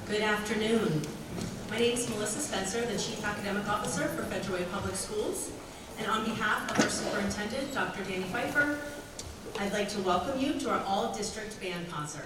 Good afternoon. My name is Melissa Spencer, the Chief Academic Officer for Federal Way Public Schools. And on behalf of our Superintendent, Dr. Danny Pfeiffer, I'd like to welcome you to our all-district band concert.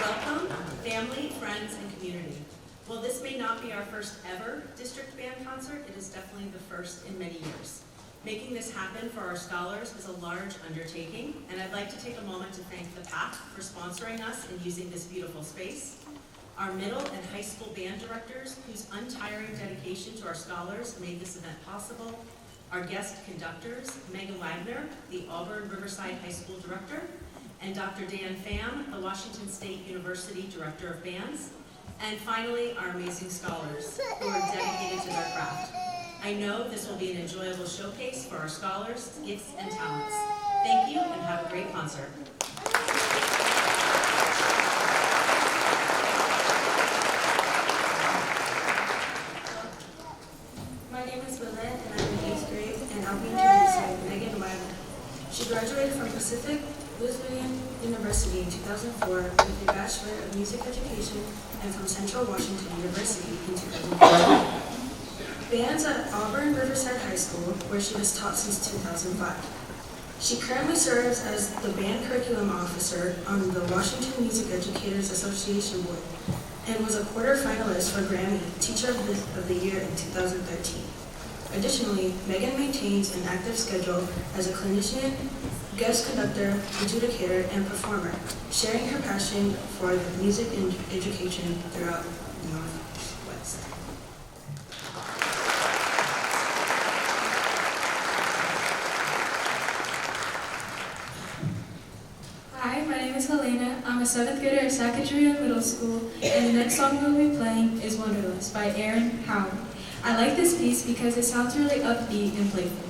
Welcome, family, friends, and community. While this may not be our first ever district band concert, it is definitely the first in many years. Making this happen for our scholars is a large undertaking, and I'd like to take a moment to thank the PAEC for sponsoring us and using this beautiful space, our middle and high school band directors whose untiring dedication to our scholars made this event possible, our guest conductors, Megan Wagner, the Auburn Riverside High School Director, and Dr. Dan Pham, the Washington State University Director of Bands, and finally, our amazing scholars who are dedicated to their craft. I know this will be an enjoyable showcase for our scholars, gifts, and talents. Thank you, and have a great concert. My name is Lynette, and I'm in 8th grade, and I'll be introducing Megan Wagner. She graduated from Pacific Lutheran University in 2004 with a Bachelor of Music Education and from Central Washington University in 2014. Bands at Auburn Riverside High School, where she has taught since 2005. She currently serves as the Band Curriculum Officer on the Washington Music Educators Association Board and was a quarter finalist for Grammy Teacher of the Year in 2013. Additionally, Megan maintains an active schedule as a clinician, guest conductor, adjudicator, and performer, sharing her passion for music and education throughout the Northwest. Hi, my name is Helena. I'm a 7th grader at Sacagawea Middle School, and the next song we'll be playing is Wanderlust by Erin, Howard. I like this piece because it sounds really upbeat and playful.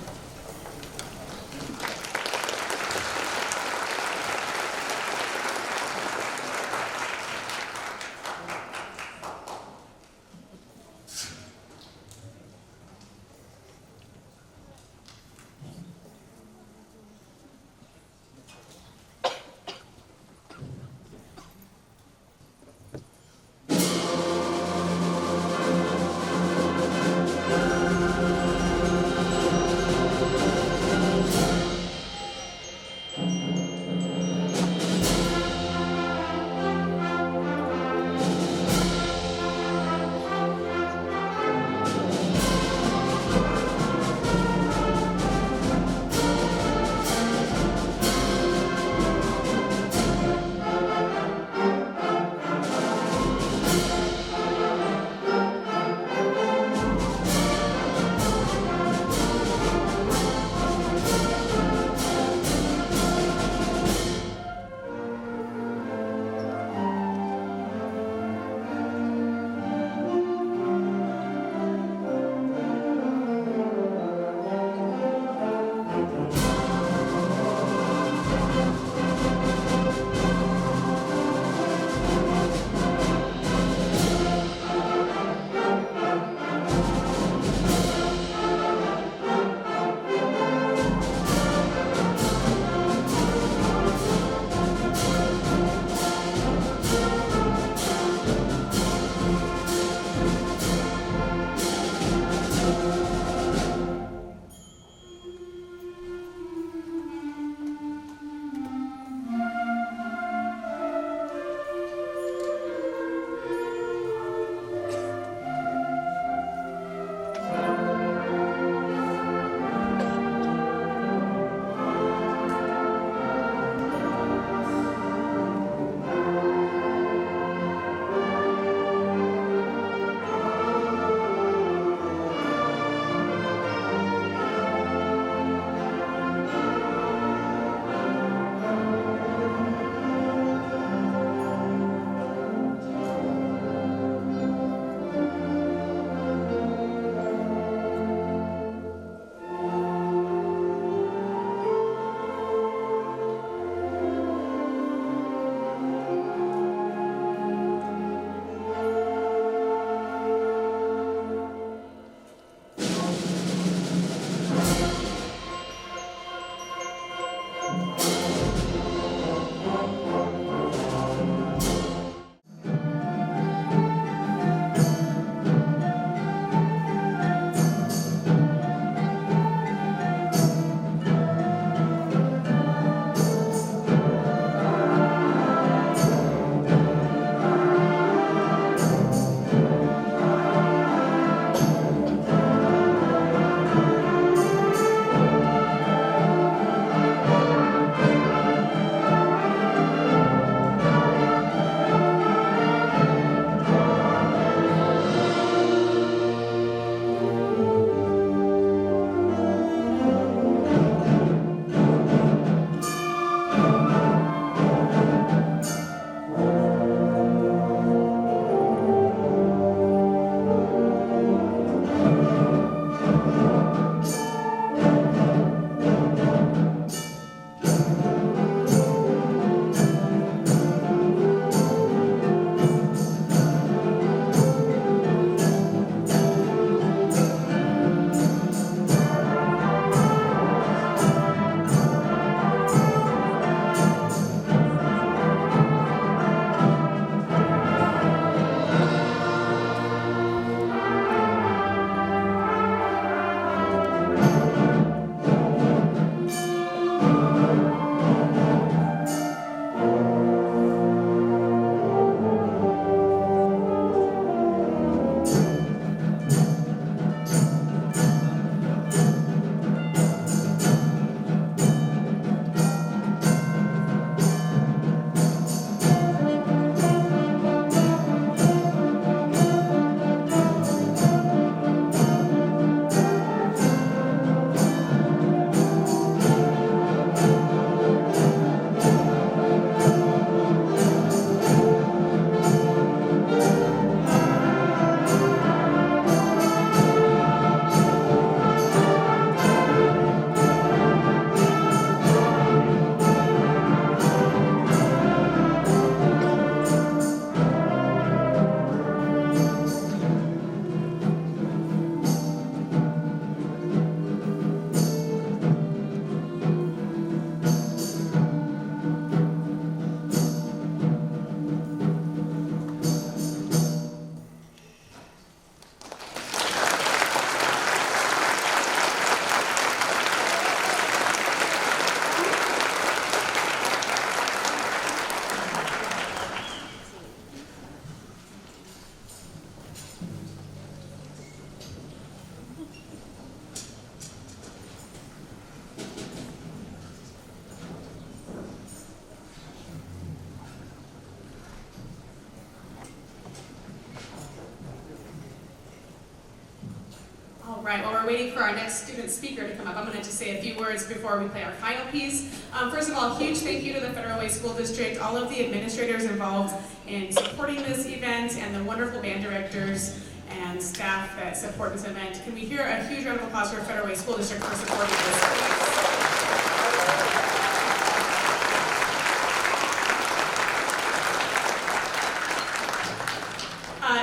All right, while we're waiting for our next student speaker to come up, I'm going to just say a few words before we play our final piece. First of all, huge thank you to the Federal Way School District, all of the administrators involved in supporting this event, and the wonderful band directors and staff that support this event. Can we hear a huge round of applause for Federal Way School District for supporting this?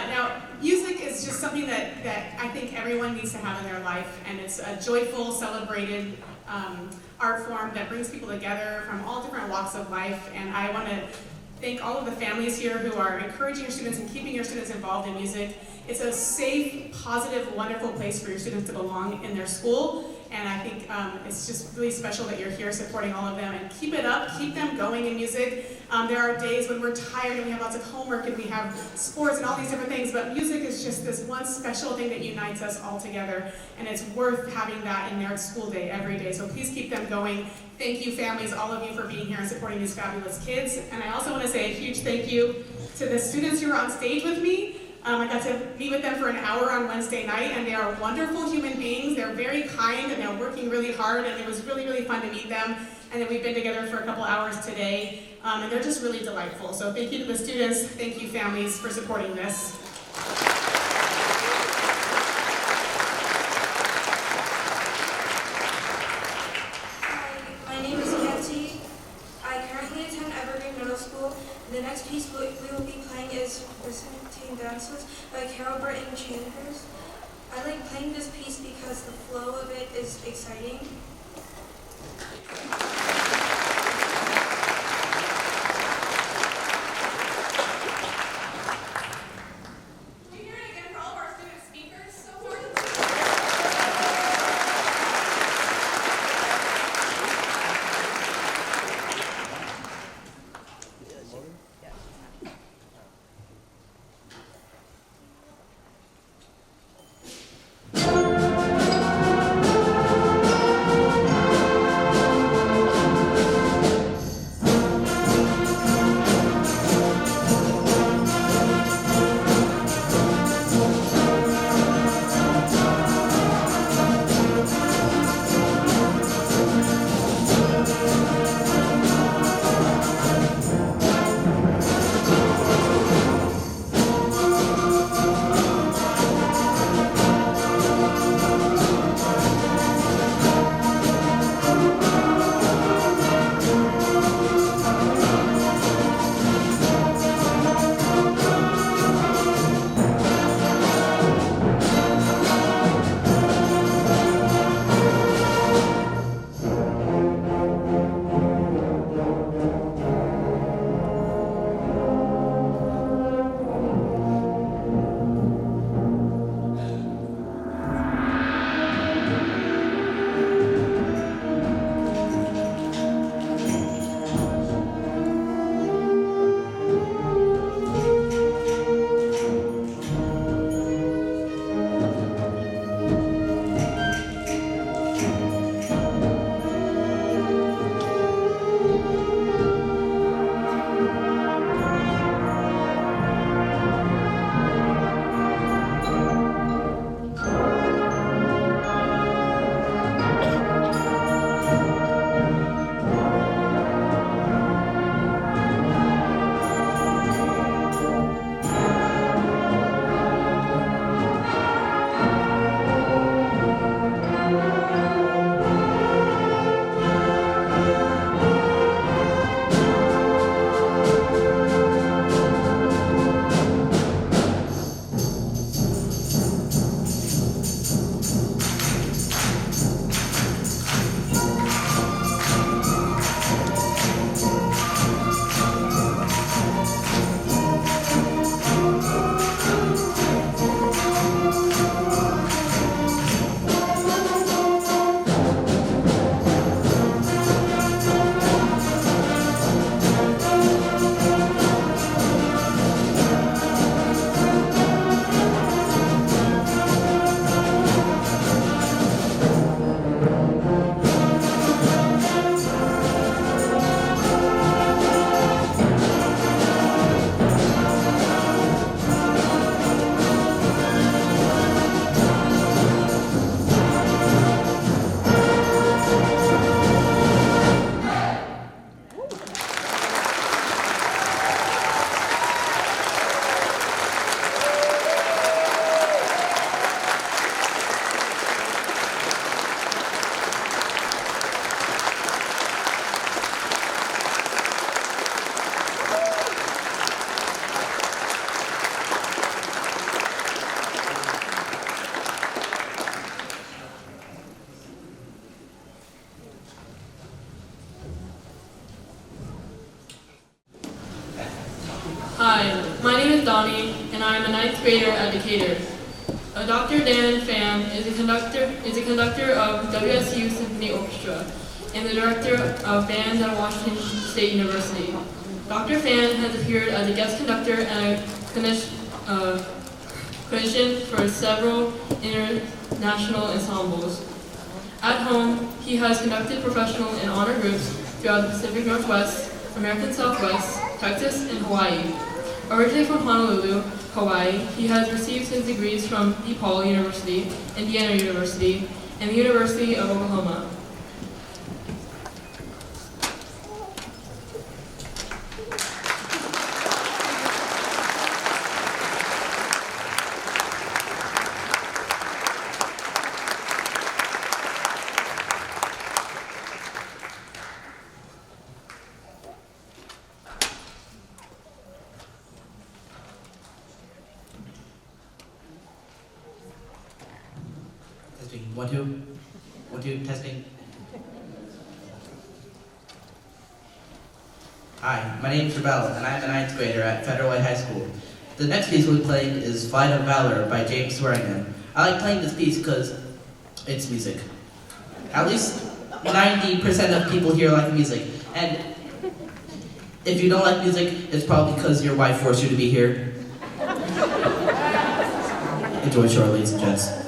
Now, music is just something that I think everyone needs to have in their life, and it's a joyful, celebrated art form that brings people together from all different walks of life, and I want to thank all of the families here who are encouraging your students and keeping your students involved in music. It's a safe, positive, wonderful place for your students to belong in their school, and I think it's just really special that you're here supporting all of them, and keep it up, keep them going in music. There are days when we're tired and we have lots of homework and we have sports and all these different things, but music is just this one special thing that unites us all together, and it's worth having that in their school day every day, so please keep them going. Thank you, families, all of you, for being here and supporting these fabulous kids, and I also want to say a huge thank you to the students who are on stage with me. I got to meet with them for an hour on Wednesday night, and they are wonderful human beings. They're very kind, and they're working really hard, and it was really, really fun to meet them. And then we've been together for a couple hours today, and they're just really delightful. So thank you to the students, thank you families for supporting this. Hi, my name is Nancy. I currently attend Evergreen Middle School. The next piece we will be playing is Byzantine Dances by Brittin. I like playing this piece because the flow of it is exciting. ninth grader at Decatur. Dr. Dan Pham is a conductor of WSU Symphony Orchestra and the director of bands at Washington State University. Dr. Pham has appeared as a guest conductor and a clinician for several international ensembles. At home, he has conducted professional and honor groups throughout the Pacific Northwest, American Southwest, Texas, and Hawaii. Originally from Honolulu, Hawaii, he has received his degrees from DePaul University, Indiana University, and the University of Oklahoma. Testing. 1, 2, testing. Hi, my name is Rebel, and I'm a 9th grader at Federal Way High School. The next piece we'll be playing is Flight of Valor by James Swearingen. I like playing this piece because it's music. At least 90% of people here like music. And if you don't like music, it's probably because your wife forced you to be here. Enjoy the show, ladies and gents.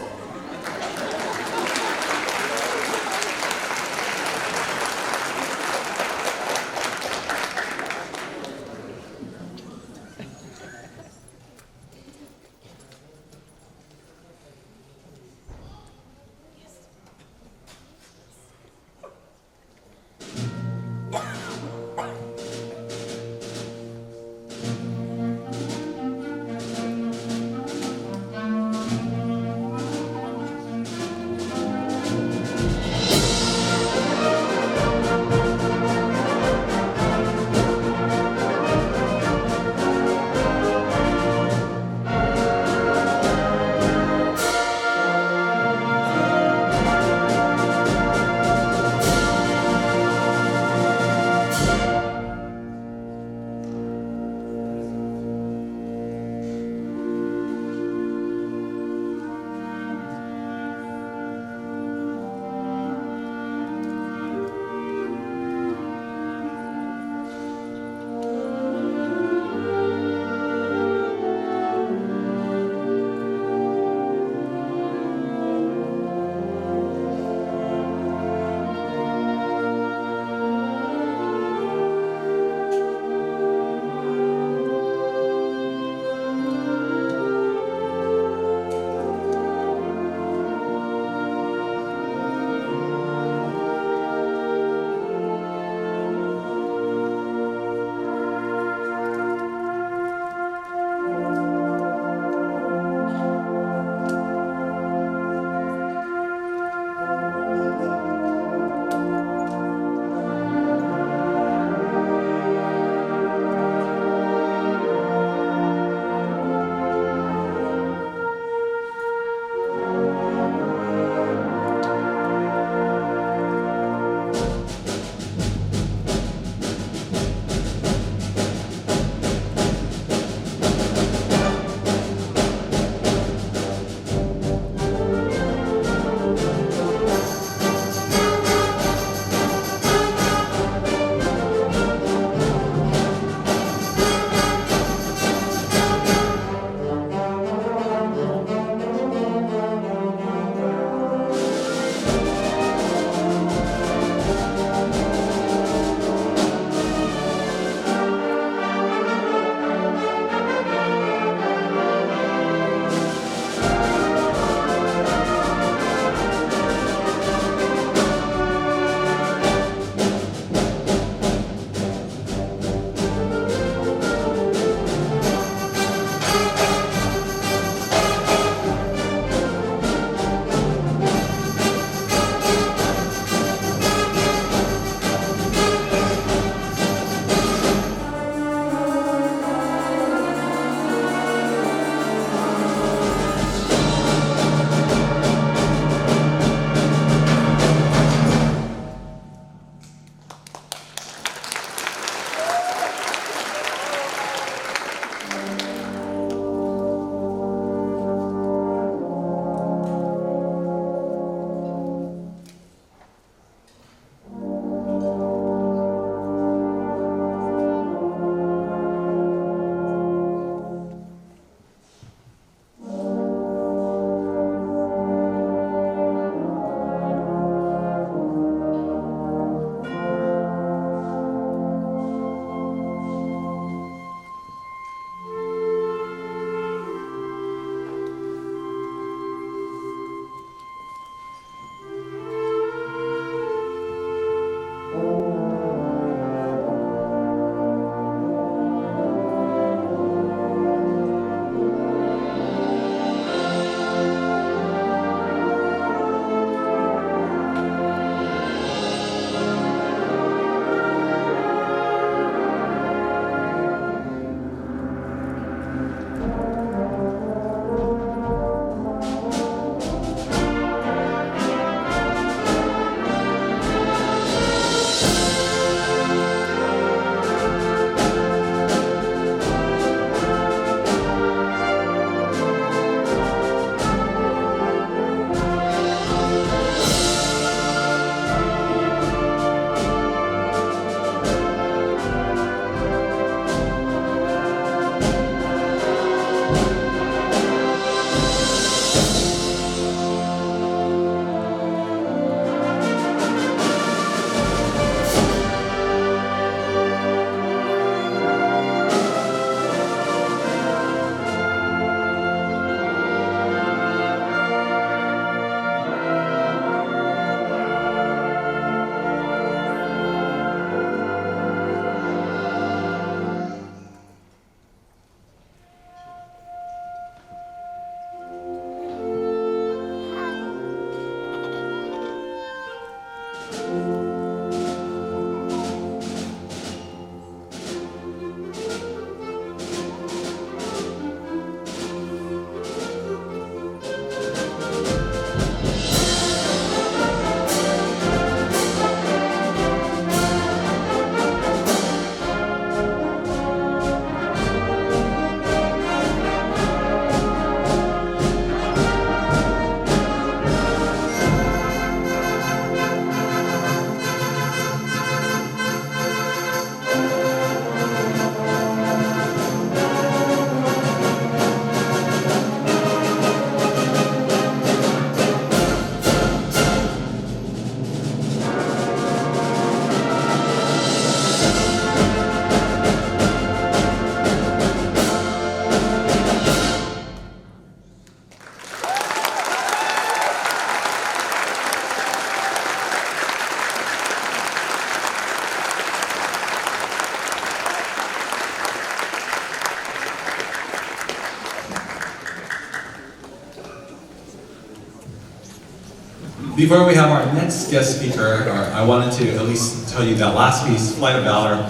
Before we have our next guest speaker, I wanted to at least tell you that last piece, Flight of Valor,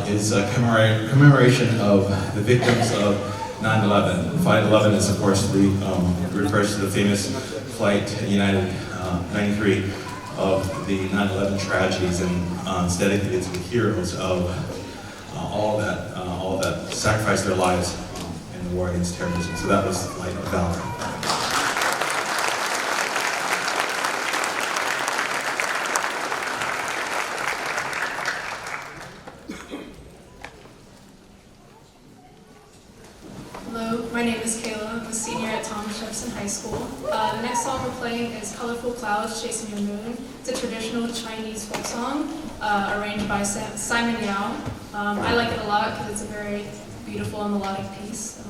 is a commemoration of the victims of 9/11. Flight 11 is, of course, refers to the famous Flight United 93 of the 9/11 tragedies, and it's dedicated to the heroes of all that sacrificed their lives in the war against terrorism. So that was Flight of Valor. Hello, my name is Kayla. I'm a senior at Thomas Jefferson High School. The next song we're playing is Colorful Clouds Chasing Your Moon. It's a traditional Chinese folk song arranged by Simon Yao. I like it a lot because it's a very beautiful and melodic piece. So.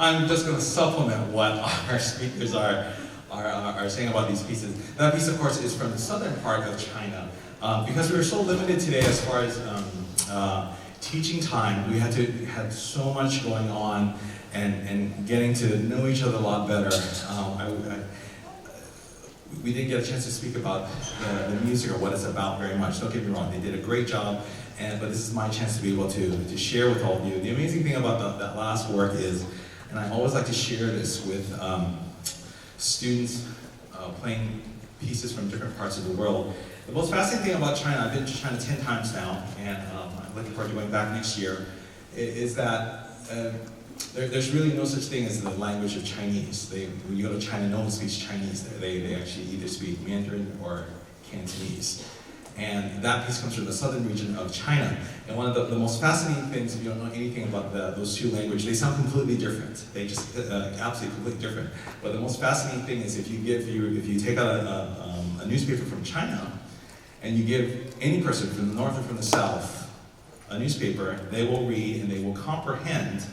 I'm just going to supplement what our speakers are are saying about these pieces. That piece, of course, is from the southern part of China. Because we were so limited today as far as teaching time, we had so much going on and getting to know each other a lot better. We didn't get a chance to speak about the music or what it's about very much. Don't get me wrong, they did a great job, but this is my chance to be able to share with all of you. The amazing thing about that last work is, and I always like to share this with students playing pieces from different parts of the world. The most fascinating thing about China, I've been to China 10 times now, and I'm looking forward to going back next year, is that there's really no such thing as the language of Chinese. When you go to China, no one speaks Chinese there. They actually either speak Mandarin or Cantonese. And that piece comes from the southern region of China. And one of the most fascinating things, if you don't know anything about those two languages, they sound completely different. They just absolutely completely different. But the most fascinating thing is if you take out a newspaper from China and you give any person from the north or from the south a newspaper, they will read and they will comprehend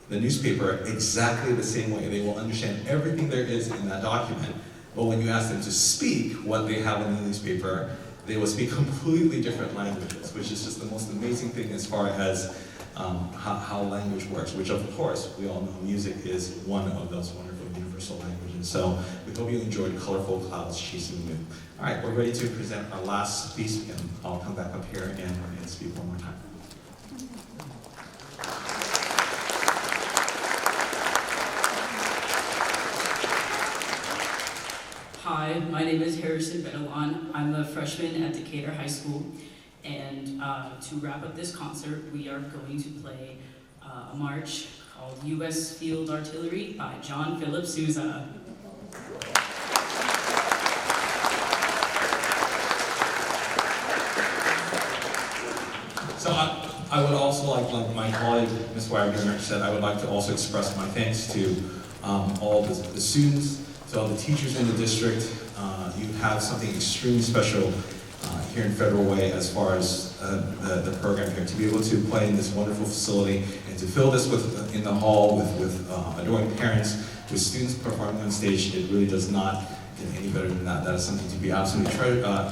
the newspaper exactly the same way. They will understand everything there is in that document. But when you ask them to speak what they have in the newspaper, they will speak completely different languages, which is just the most amazing thing as far as how language works, which of course, we all know music is one of those wonderful universal languages. So we hope you enjoyed Colorful Clouds Chasing the Moon. All right, we're ready to present our last piece, and I'll come back up here and speak one more time. Hi, my name is Harrison Bedouin. I'm a freshman at Decatur High School, and to wrap up this concert, we are going to play a march called U.S. Field Artillery by John Philip Sousa. So I would also like my colleague, Ms. Wagner said, I would like to also express my thanks to all the students, to all the teachers in the district. You have something extremely special here in Federal Way as far as the program here. To be able to play in this wonderful facility and to fill this in the hall with adoring parents, with students performing on stage, it really does not get any better than that. That is something to be absolutely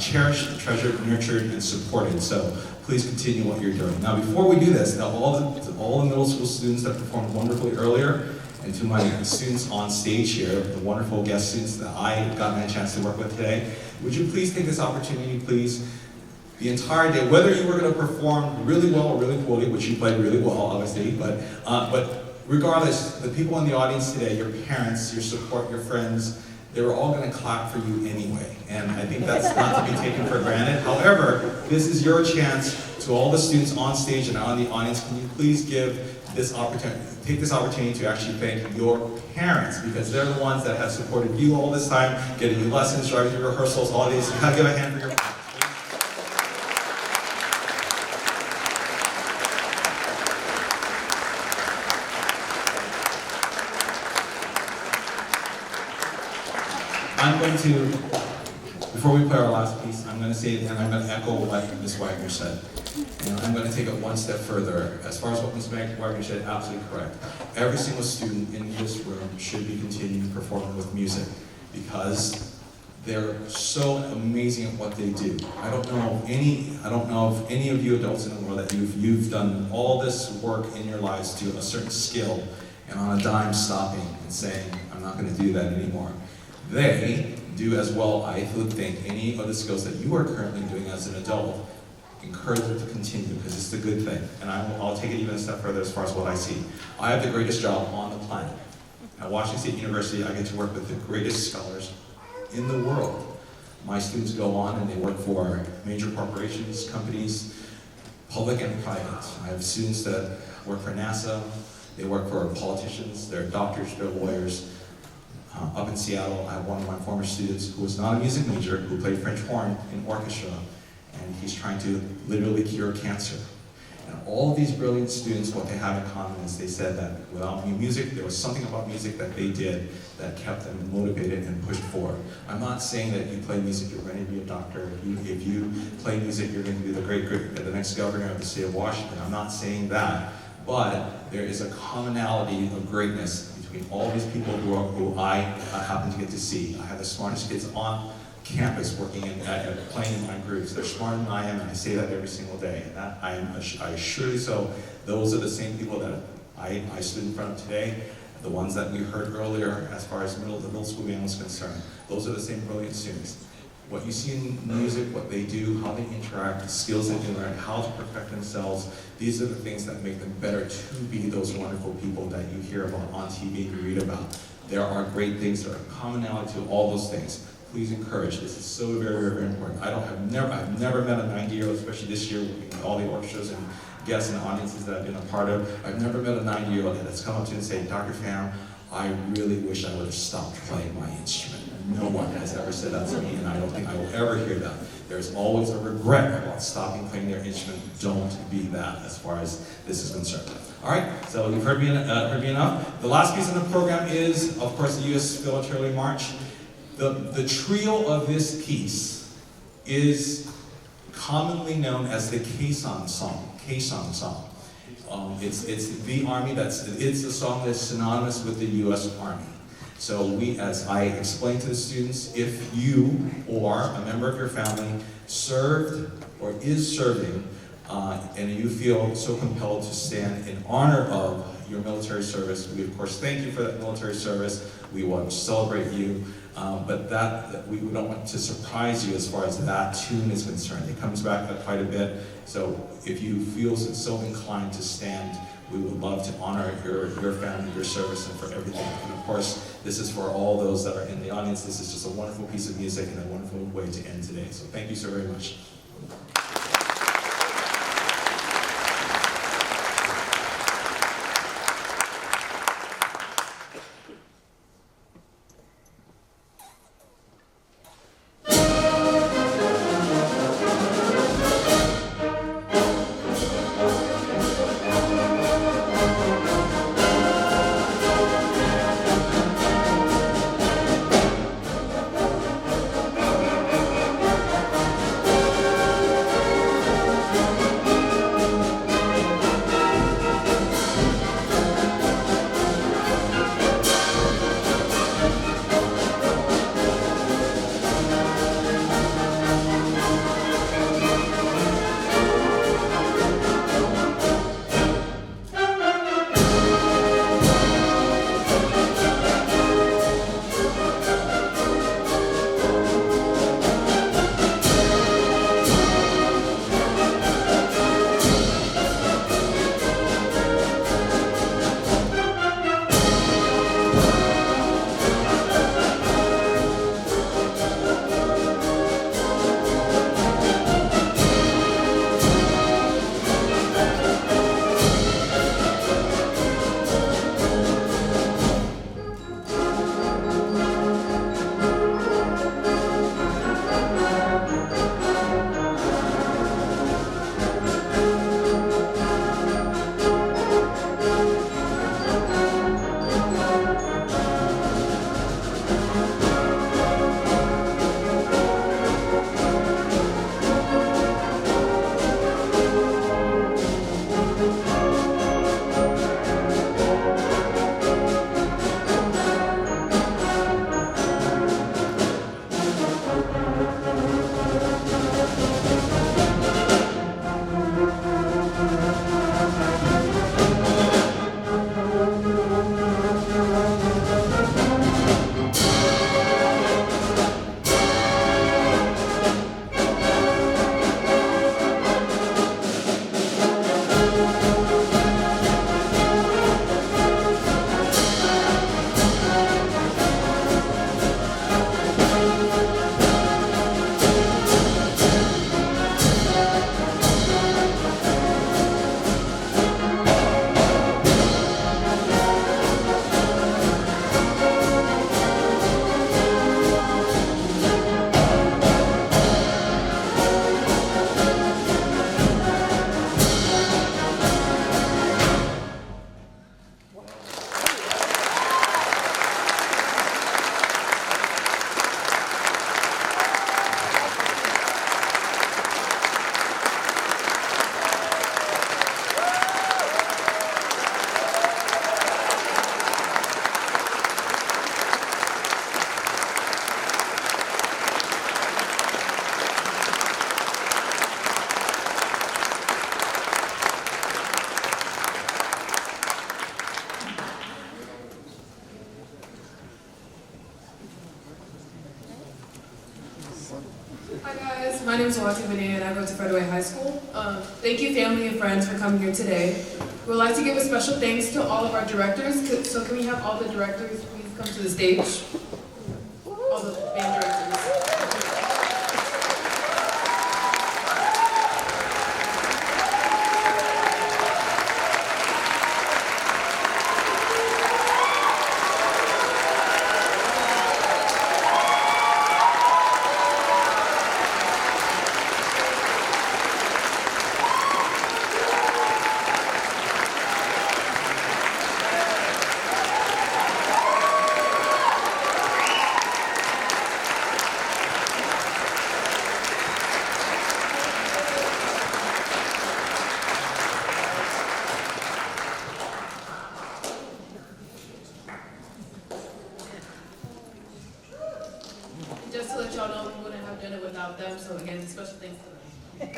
cherished, treasured, nurtured, and supported. So please continue what you're doing. Now before we do this, now all the middle school students that performed wonderfully earlier, and to my students on stage here, the wonderful guest students that I got a chance to work with today, would you please take this opportunity, please, the entire day, whether you were going to perform really well or really poorly, which you played really well, obviously, but regardless, the people in the audience today, your parents, your support, your friends, they were all going to clap for you anyway, and I think that's not to be taken for granted. However, this is your chance to all the students on stage and out in the audience. Can you please take this opportunity to actually thank your parents, because they're the ones that have supported you all this time, getting you lessons, driving you rehearsals, all these. You gotta give a hand for your parents. I'm going to, before we play our last piece, I'm going to say, and I'm going to echo what Ms. Wagner said. And I'm going to take it one step further. As far as what Ms. Wagner said, absolutely correct. Every single student in this room should be continuing performing with music because they're so amazing at what they do. I don't know of any of you adults in the world that you've done all this work in your lives to a certain skill and on a dime stopping and saying, I'm not going to do that anymore. They do as well, I would think, any of the skills that you are currently doing as an adult. Encourage them to continue because it's a good thing. And I'll take it even a step further as far as what I see. I have the greatest job on the planet. At Washington State University, I get to work with the greatest scholars in the world. My students go on and they work for major corporations, companies, public and private. I have students that work for NASA, they work for politicians, they're doctors, they're lawyers. Up in Seattle, I have one of my former students who was not a music major, who played French horn in orchestra, and he's trying to literally cure cancer. And all of these brilliant students, what they have in common is they said that without music, there was something about music that they did that kept them motivated and pushed forward. I'm not saying that you play music, you're going to be a doctor. If you play music, you're going to be the next governor of the state of Washington. I'm not saying that, but there is a commonality of greatness between between all these people who I happen to get to see. I have the smartest kids on campus working playing in my groups. They're smarter than I am, and I say that every single day. And that I assure you so. Those are the same people that I stood in front of today, the ones that we heard earlier as far as the middle school band was concerned. Those are the same brilliant students. What you see in music, what they do, how they interact, the skills they can learn, how to perfect themselves, these are the things that make them better to be those wonderful people that you hear about on TV and you read about. There are great things, there are commonality to all those things. Please encourage. This is so very, very, very important. I've never met a 90-year-old, especially this year with all the orchestras and guests and audiences that I've been a part of. I've never met a 90-year-old that's come up to you and say, Dr. Pham, I really wish I would have stopped playing my instrument. No one has ever said that to me, and I don't think I will ever hear that. There's always a regret about stopping playing their instrument. Don't be that as far as this is concerned. All right, so you've heard me enough. The last piece of the program is, of course, the U.S. Military March. The trio of this piece is commonly known as the Caisson song. Caisson song. It's the Army. It's a song that's synonymous with the U.S. Army. So we, as I explained to the students, if you or a member of your family served or is serving, and you feel so compelled to stand in honor of your military service, we of course thank you for that military service. We want to celebrate you, but that we don't want to surprise you as far as that tune is concerned. It comes back quite a bit. So if you feel so inclined to stand, we would love to honor your family, your service, and for everything. And of course, this is for all those that are in the audience. This is just a wonderful piece of music and a wonderful way to end today. So thank you so very much. Hi guys, my name is Wati Vinay and I go to Federal Way High School. Thank you family and friends for coming here today. We would like to give a special thanks to all of our directors, so can we have all the directors please come to the stage? All the band directors. Just to let y'all know, we wouldn't have done it without them, so again, special thanks to them.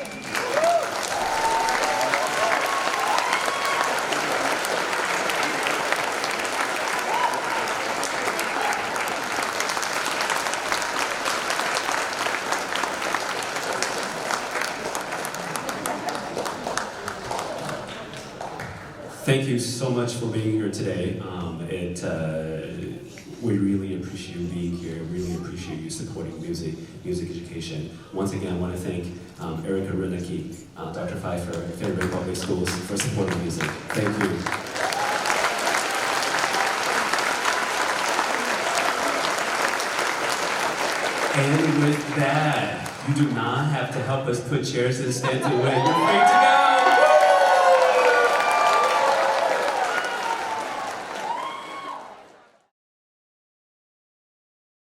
Thank you so much for being here today. We really appreciate you being here. Really appreciate you supporting music education. Once again, I want to thank Erica Rudnicki, Dr. Pfeiffer, and Fairbanks Public Schools for supporting music. Thank you. And with that, you do not have to help us put chairs to the stand to win. You're free to go.